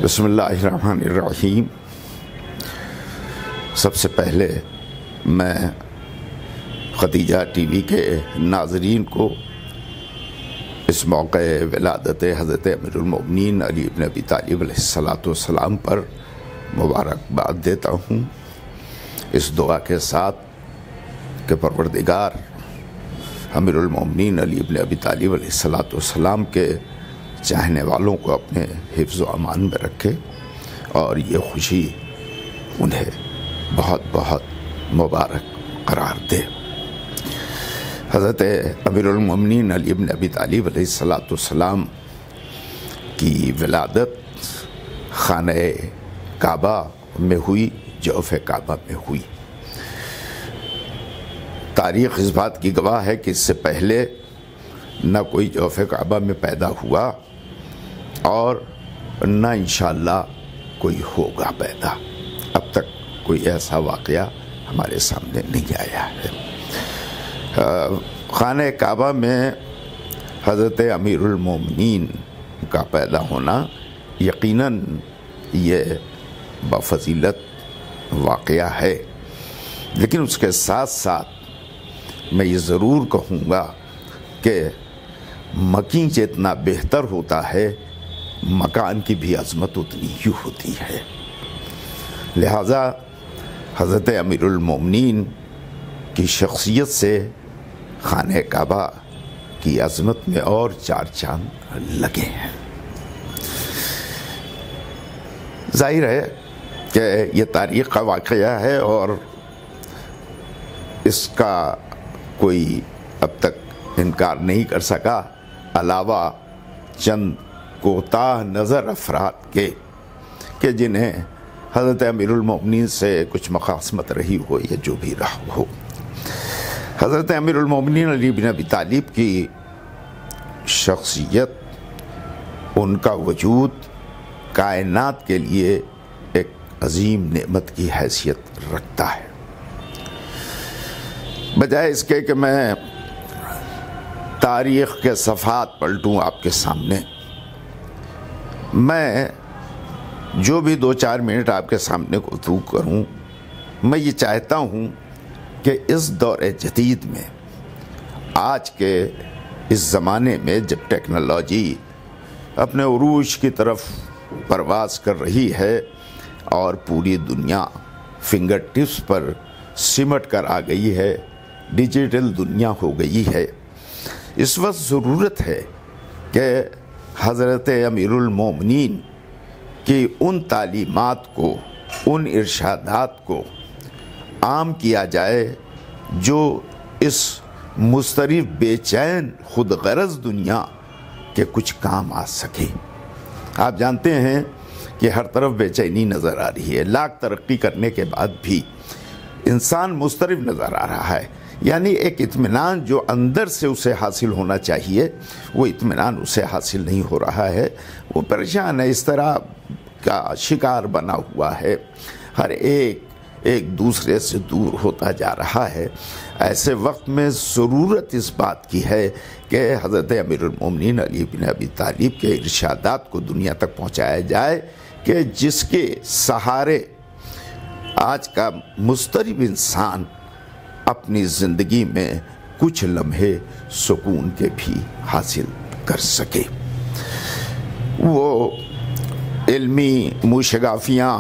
بسم اللہ الرحمن الرحیم۔ سب سے پہلے میں خدیجہ ٹی وی کے ناظرین کو اس موقع ولادت حضرت امیر المومنین علی بن ابی طالب علیہ السلام پر مبارکباد دیتا ہوں، اس دعا کے ساتھ کہ پروردگار امیر المومنین علی بن ابی طالب علیہ السلام کے چاہنے والوں کو اپنے حفظ و امان میں رکھے اور یہ خوشی انہیں بہت بہت مبارک قرار دے۔ حضرت امیر المومنین علی بن ابی طالب علیہ السلام کی ولادت خانہ کعبہ میں ہوئی، جوف کعبہ میں ہوئی۔ تاریخ اس بات کی گواہ ہے کہ اس سے پہلے نہ کوئی جوف کعبہ میں پیدا ہوا اور نہ انشاءاللہ کوئی ہوگا پیدا۔ اب تک کوئی ایسا واقعہ ہمارے سامنے نہیں آیا ہے۔ خانہ کعبہ میں حضرت امیر المومنین کا پیدا ہونا یقیناً یہ بفضیلت واقعہ ہے، لیکن اس کے ساتھ ساتھ میں یہ ضرور کہوں گا کہ مکین جتنا بہتر ہوتا ہے مکان کی بھی عظمت اتنی ہی ہوتی ہے، لہذا حضرت امیر المومنین کی شخصیت سے خانہ کعبہ کی عظمت میں اور چار چاند لگے ہیں۔ ظاہر ہے کہ یہ تاریخ کا واقعہ ہے اور اس کا کوئی اب تک انکار نہیں کر سکا علاوہ چند کوتاہ نظر افراد کے کہ جنہیں حضرت امیر المومنین سے کچھ مخاصمت رہی ہو یا جو بھی رہا ہو۔ حضرت امیر المومنین علی بن ابی طالب کی شخصیت، ان کا وجود کائنات کے لیے ایک عظیم نعمت کی حیثیت رکھتا ہے۔ بجائے اس کے کہ میں تاریخ کے صفحات پلٹوں آپ کے سامنے، میں جو بھی 2-4 منٹ آپ کے سامنے گفتگو کروں، میں یہ چاہتا ہوں کہ اس دور جدید میں، آج کے اس زمانے میں جب ٹیکنالوجی اپنے عروج کی طرف پرواز کر رہی ہے اور پوری دنیا فنگر ٹپس پر سمٹ کر آ گئی ہے، ڈیجیٹل دنیا ہو گئی ہے، اس وقت ضرورت ہے کہ حضرت امیر المومنین کی ان تعلیمات کو، ان ارشادات کو عام کیا جائے جو اس مضطرب بے چین خود غرض دنیا کے کچھ کام آ سکے۔ آپ جانتے ہیں کہ ہر طرف بے چینی نظر آ رہی ہے، لاکھ ترقی کرنے کے بعد بھی انسان مضطرب نظر آ رہا ہے، یعنی ایک اطمینان جو اندر سے اسے حاصل ہونا چاہیے وہ اطمینان اسے حاصل نہیں ہو رہا ہے، وہ پریشان ہے، اس طرح کا شکار بنا ہوا ہے، ہر ایک دوسرے سے دور ہوتا جا رہا ہے۔ ایسے وقت میں ضرورت اس بات کی ہے کہ حضرت امیر المومنین علی بن ابی طالب کے ارشادات کو دنیا تک پہنچایا جائے کہ جس کے سہارے آج کا مضطرب انسان اپنی زندگی میں کچھ لمحے سکون کے بھی حاصل کر سکے۔ وہ علمی موشگافیاں،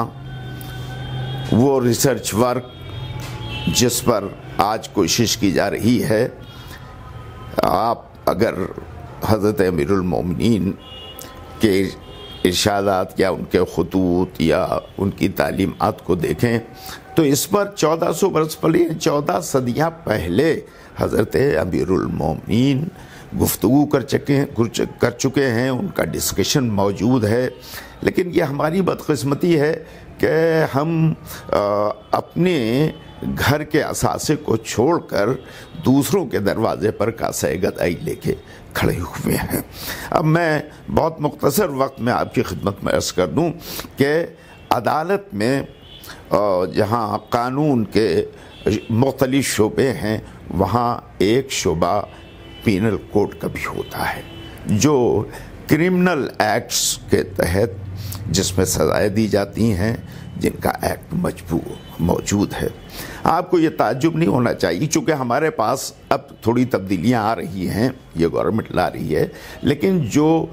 وہ ریسرچ ورک جس پر آج کوشش کی جا رہی ہے، آپ اگر حضرت امیر المومنین کے ارشادات یا ان کے خطوط یا ان کی تعلیمات کو دیکھیں تو اس پر 1400 برس پہلے، 14 صدیاں پہلے حضرت امیر المومنین گفتگو کر چکے ہیں، ان کا ڈسکشن موجود ہے، لیکن یہ ہماری بدقسمتی ہے کہ ہم اپنے گھر کے اثاثے کو چھوڑ کر دوسروں کے دروازے پر کاسہ گدائی لے کے کھڑے ہوئے ہیں۔ اب میں بہت مختصر وقت میں آپ کی خدمت میں عرض کر دوں کہ عدالت میں جہاں قانون کے مختلف شعبے ہیں، وہاں ایک شعبہ پینل کوڈ کا بھی ہوتا ہے جو کرمنل ایکٹس کے تحت جس میں سزائیں دی جاتی ہیں جن کا ایکٹ موجود ہے۔ آپ کو یہ تعجب نہیں ہونا چاہیے، چونکہ ہمارے پاس اب تھوڑی تبدیلیاں آ رہی ہیں، یہ گورنمنٹ لا رہی ہے، لیکن جو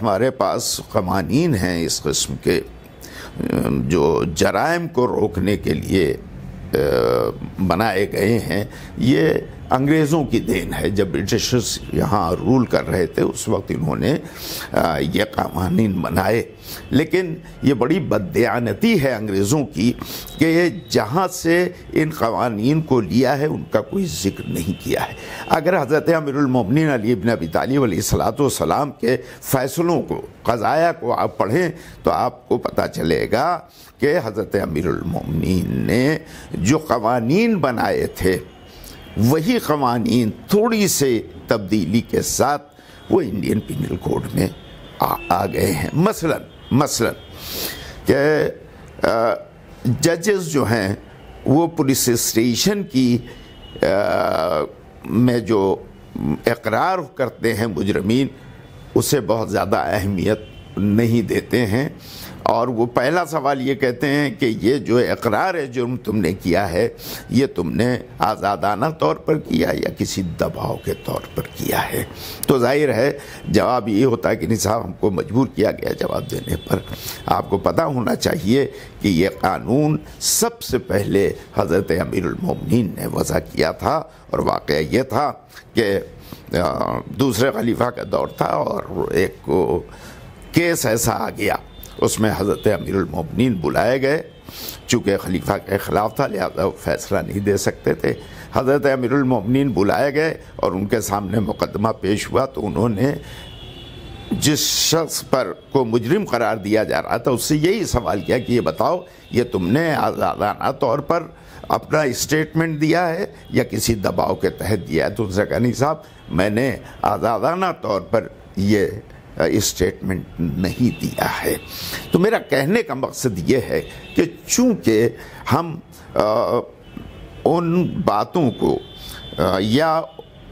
ہمارے پاس قوانین ہیں اس قسم کے جو جرائم کو روکنے کے لیے بنائے گئے ہیں، یہ انگریزوں کی دین ہے۔ جب برٹشرز یہاں رول کر رہے تھے اس وقت انہوں نے یہ قوانین بنائے، لیکن یہ بڑی بددیانتی ہے انگریزوں کی کہ جہاں سے ان قوانین کو لیا ہے ان کا کوئی ذکر نہیں کیا ہے۔ اگر حضرت امیر المومنین علی بن ابی طالب علیہ السلام کے فیصلوں کو، قضایا کو آپ پڑھیں تو آپ کو پتہ چلے گا کہ حضرت امیر المومنین نے جو قوانین بنائے تھے وہی قوانین تھوڑی سے تبدیلی کے ساتھ وہ انڈین پینل کوڈ میں آ گئے ہیں۔ مثلا کہ ججز جو ہیں وہ پولیس اسٹیشن کی میں جو اقرار کرتے ہیں مجرمین، اسے بہت زیادہ اہمیت نہیں دیتے ہیں، اور وہ پہلا سوال یہ کہتے ہیں کہ یہ جو اقرار ہے جرم تم نے کیا ہے یہ تم نے آزادانہ طور پر کیا یا کسی دباؤ کے طور پر کیا ہے؟ تو ظاہر ہے جواب یہ ہوتا ہے کہ نہیں صاحب، ہم کو مجبور کیا گیا جواب دینے پر۔ آپ کو پتہ ہونا چاہیے کہ یہ قانون سب سے پہلے حضرت امیر المومنین نے وضع کیا تھا، اور واقعہ یہ تھا کہ دوسرے خلیفہ کا دور تھا اور ایک کیس ایسا آ گیا، اس میں حضرت امیر المومنین بلائے گئے، چونکہ خلیفہ کے خلاف تھا لہذا وہ فیصلہ نہیں دے سکتے تھے۔ حضرت امیر المومنین بلائے گئے اور ان کے سامنے مقدمہ پیش ہوا، تو انہوں نے جس شخص پر کو مجرم قرار دیا جا رہا تھا اس سے یہی سوال کیا کہ یہ بتاؤ، یہ تم نے آزادانہ طور پر اپنا اسٹیٹمنٹ دیا ہے یا کسی دباؤ کے تحت دیا ہے؟ تو ان سے کہا نہیں صاحب، میں نے آزادانہ طور پر یہ اسٹیٹمنٹ نہیں دیا ہے۔ تو میرا کہنے کا مقصد یہ ہے کہ چونکہ ہم ان باتوں کو یا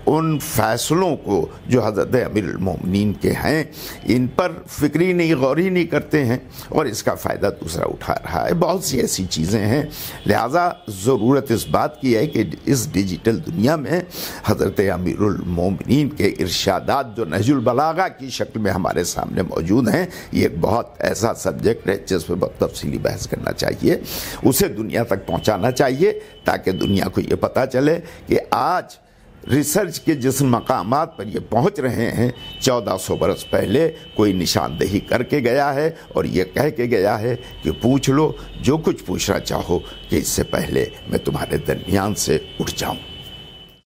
ان فیصلوں کو جو حضرت امیر المومنین کے ہیں ان پر فکری نہیں، غوری نہیں کرتے ہیں، اور اس کا فائدہ دوسرا اٹھا رہا ہے۔ بہت سی ایسی چیزیں ہیں، لہذا ضرورت اس بات کی ہے کہ اس ڈیجیٹل دنیا میں حضرت امیر المومنین کے ارشادات جو نہج البلاغہ کی شکل میں ہمارے سامنے موجود ہیں، یہ ایک بہت ایسا سبجیکٹ ہے جس پہ بہت تفصیلی بحث کرنا چاہیے، اسے دنیا تک پہنچانا چاہیے تاکہ دنیا کو یہ پتہ چلے کہ آج ریسرچ کے جس مقامات پر یہ پہنچ رہے ہیں 1400 برس پہلے کوئی نشاندہی کر کے گیا ہے، اور یہ کہہ کے گیا ہے کہ پوچھ لو جو کچھ پوچھنا چاہو کہ اس سے پہلے میں تمہارے درمیان سے اٹھ جاؤں۔